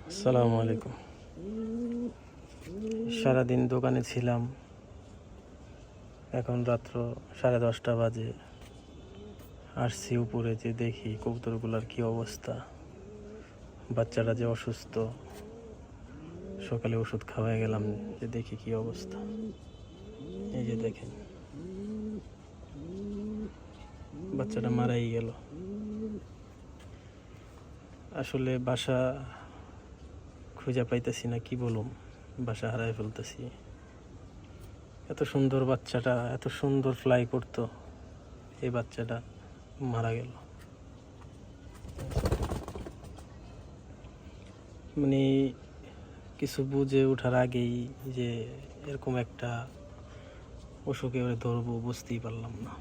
আসসালামু আলাইকুম। সারাদিন দোকানে ছিলাম, এখন রাত্র 10:30 বাজে। আসছি উপরে, যে দেখি কবুতরগুলোর কি অবস্থা। বাচ্চারা যে অসুস্থ, সকালে ওষুধ খাওয়াই গেলাম, যে দেখি কি অবস্থা। এই যে দেখেন, বাচ্চাটা মারাই গেল। আসলে বাসা খুঁজে পাইতেছি না, কি বলুম, বাসা হারাই ফেলতেছি। এত সুন্দর বাচ্চাটা, এত সুন্দর ফ্লাই করতো, এই বাচ্চাটা মারা গেল। মানে কিছু বুঝে ওঠার আগেই যে এরকম একটা অসুখে ওরে ধরবো, বুঝতেই পারলাম না।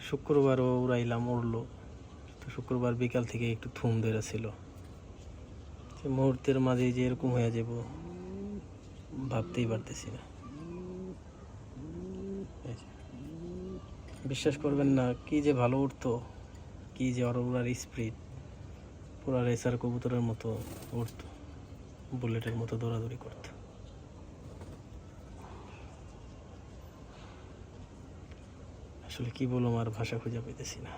শুক্রবারও উড়াইলাম, উড়লো। তো শুক্রবার বিকাল থেকে একটু থুম ধরেছিল। মুহূর্তের মাঝে যে এরকম হয়ে যাব ভাবতেই পারতেছি না। বিশ্বাস করবেন না, কি যে ভালো উঠতো, কি যে উড়ার স্পিড, পুরা রেসার কবুতরের মতো উঠতো, বুলেটের মতো দৌড়াদৌড়ি করতো। আসলে কি বলবো, আর ভাষা খুঁজে পেতেছি না।